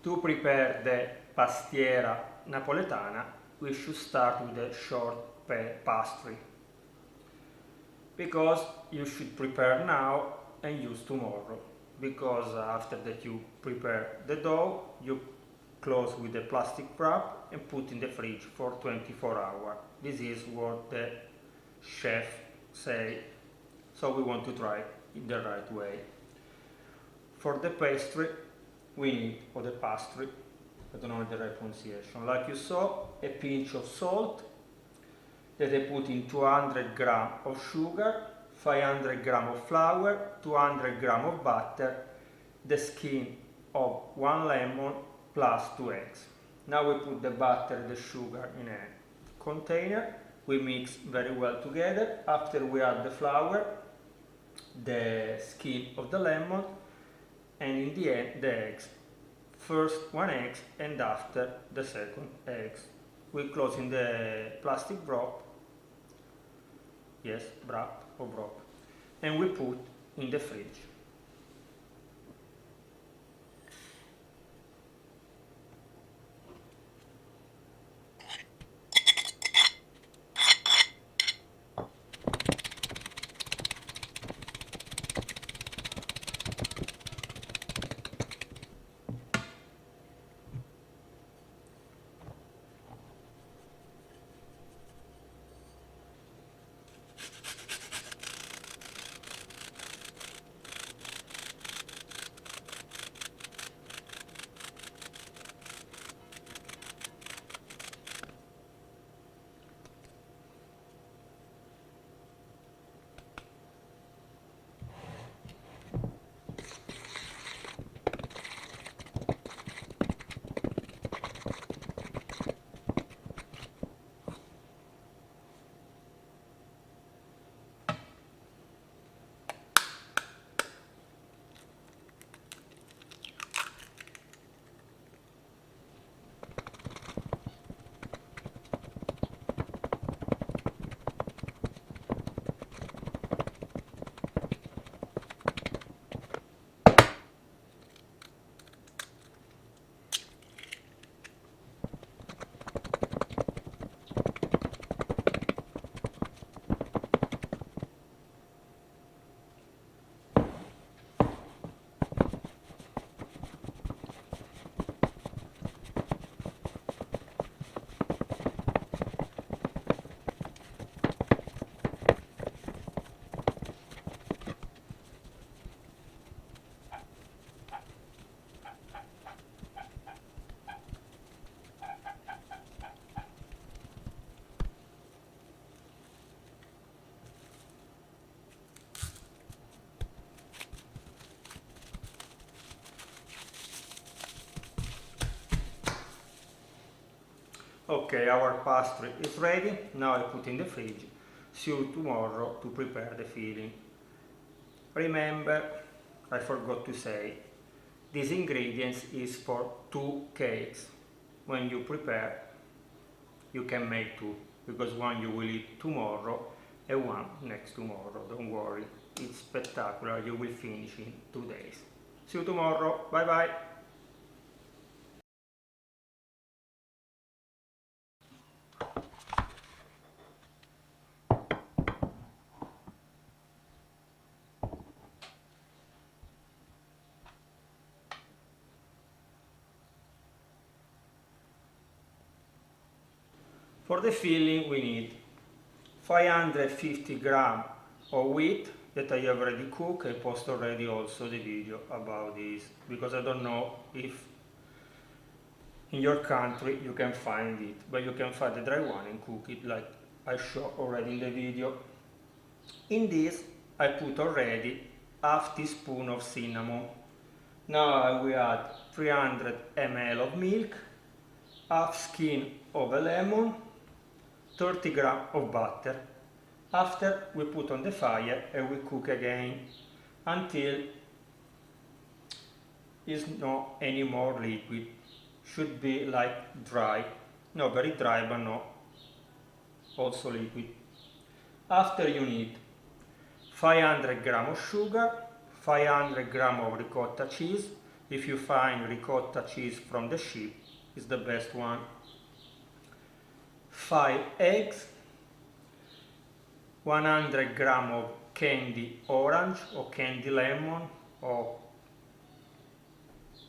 To prepare the pastiera napoletana, we should start with a short pastry, because you should prepare now and use tomorrow, because after that you prepare the dough, you close with a plastic wrap and put in the fridge for 24 hours. This is what the chef say, so we want to try it the right way. For the pastry we need, or the pastry, I don't know the right pronunciation, like you saw, a pinch of salt that I put in 200 grams of sugar, 500 grams of flour, 200 grams of butter, the skin of 1 lemon plus 2 eggs. Now we put the butter and the sugar in a container, we mix very well together. After we add the flour, the skin of the lemon, and in the end the eggs. First 1 egg and after the second egg. We close in the plastic wrap, yes, wrap, and we put in the fridge. Okay, our pastry is ready. Now I put in the fridge. See you tomorrow to prepare the filling. Remember, I forgot to say, these ingredients is for 2 cakes. When you prepare, you can make 2, because one you will eat tomorrow and one next tomorrow. Don't worry, it's spectacular. You will finish in 2 days. See you tomorrow. Bye bye. For the filling we need 550 grams of wheat that I have already cooked. I post already also the video about this, because I don't know if in your country you can find it, but you can find the dry one and cook it like I showed already in the video. In this I put already half teaspoon of cinnamon. Now I will add 300 ml of milk, half skin of a lemon, 30 grams of butter. After we put on the fire and we cook again until it's not any more liquid. Should be like dry, not very dry but not also liquid. After you need 500 grams of sugar, 500 grams of ricotta cheese, If you find ricotta cheese from the ship, it's the best one. 5 eggs, 100 grams of candy orange or candy lemon or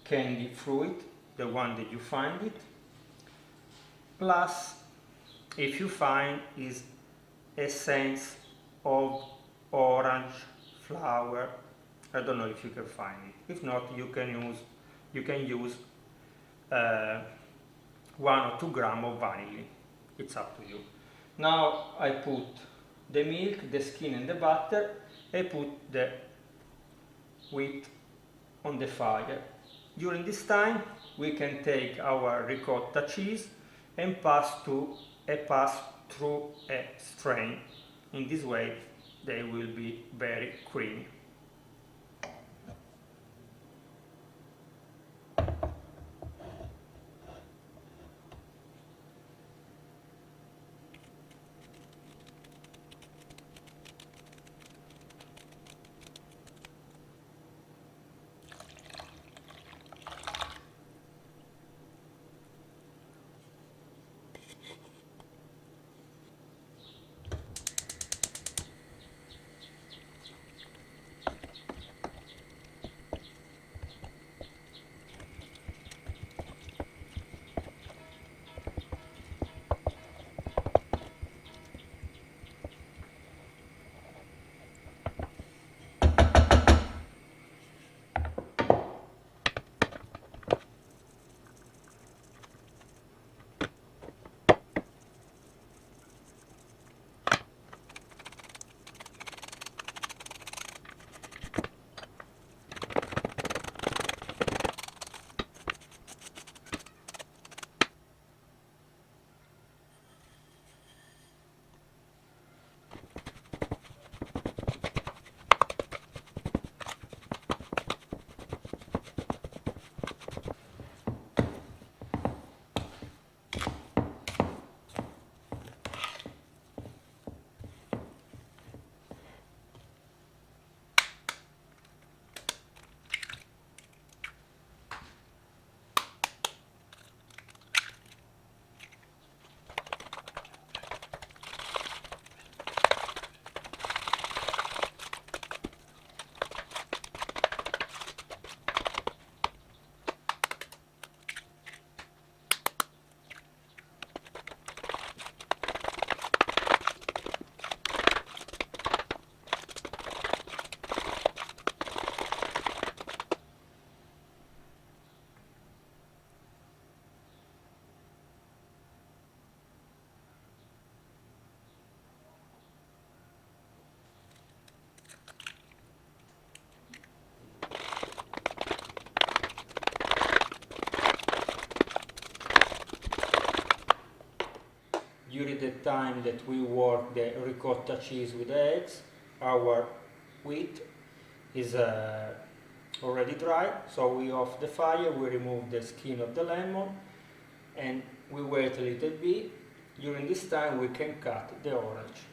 candy fruit, the one that you find it, plus if you find is essence of orange flower. I don't know if you can find it. If not, you can use 1 or 2 grams of vanilla. It's up to you. Now I put the milk, the skin and the butter. I put the wheat on the fire. During this time we can take our ricotta cheese and pass through a strain. In this way they will be very creamy. During the time that we work the ricotta cheese with eggs, our wheat is already dry, so we off the fire, we remove the skin of the lemon and we wait a little bit. During this time we can cut the orange.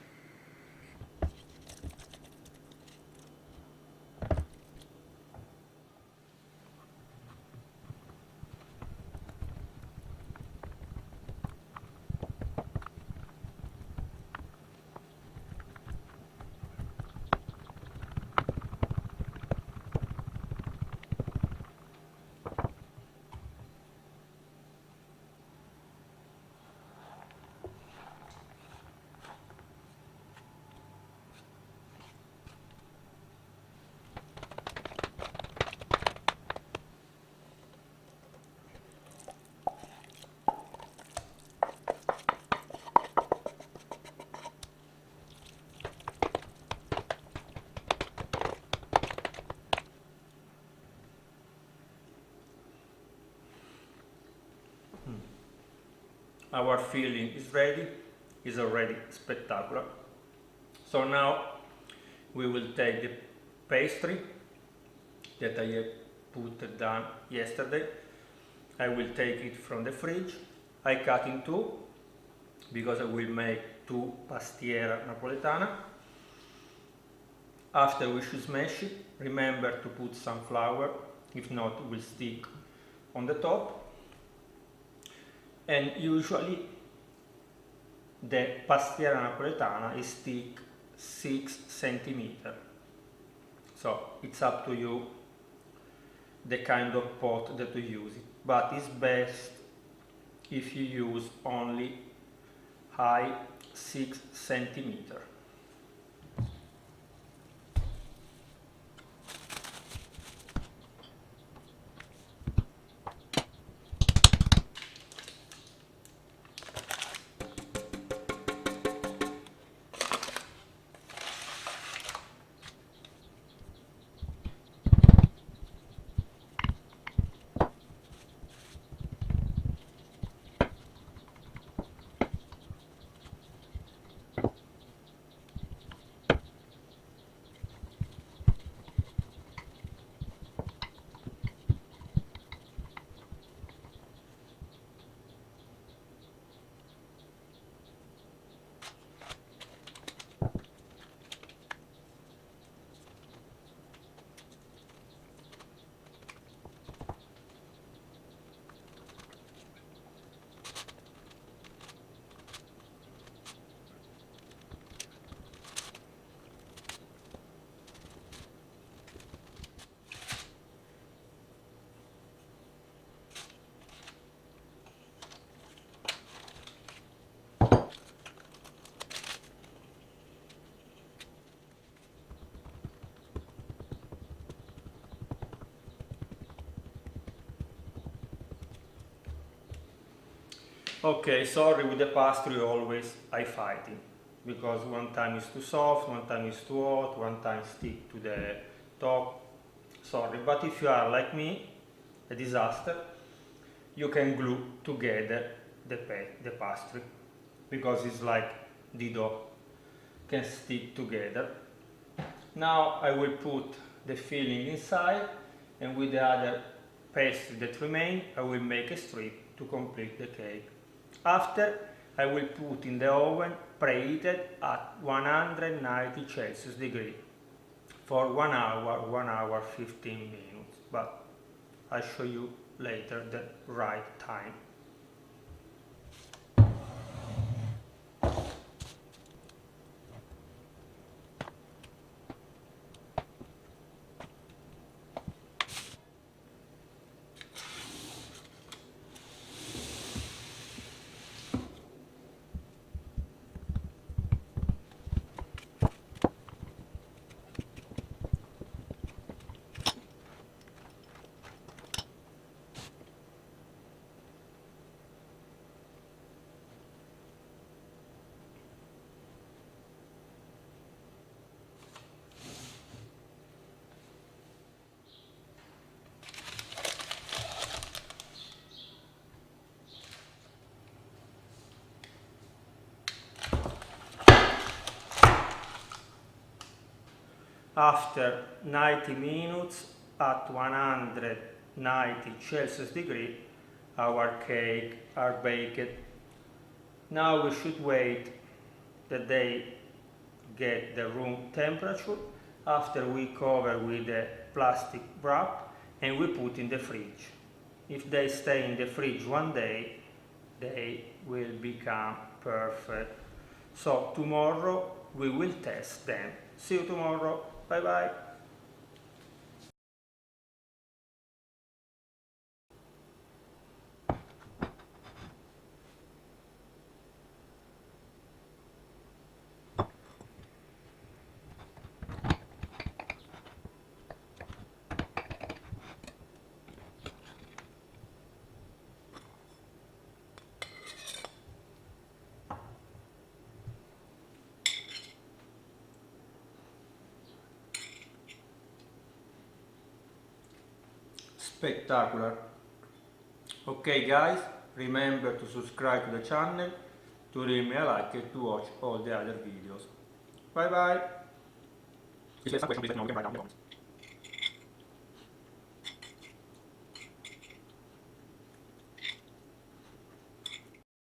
Our filling is ready, is already spectacular. So now we will take the pastry that I have put down yesterday. I will take it from the fridge. I cut in two because I will make 2 pastiera napoletana. After we should smash it, remember to put some flour if not it will stick on the top. And usually the pastiera napoletana is thick 6 centimeters. So it's up to you the kind of pot that you use it, but it's best if you use only high 6 centimeters. Okay, sorry, with the pastry always I fighting, because one time is too soft, one time is too hot, one time stick to the top. Sorry, but if you are like me, a disaster, you can glue together the pastry, because it's like the dough can stick together. Now I will put the filling inside, and with the other pastry that remain, I will make a strip to complete the cake. After, I will put in the oven preheated at 190 Celsius degree for 1 hour 15 minutes, but I'll show you later the right time. After 90 minutes at 190 Celsius degree, our cake are baked. Now we should wait that they get the room temperature. After we cover with a plastic wrap and we put in the fridge. If they stay in the fridge one day, they will become perfect. So tomorrow we will test them. See you tomorrow. Bye bye. Spectacular. Okay guys, remember to subscribe to the channel, to leave me a like and to watch all the other videos. Bye bye. If you have some questions, please let me know. You can write down in the comments.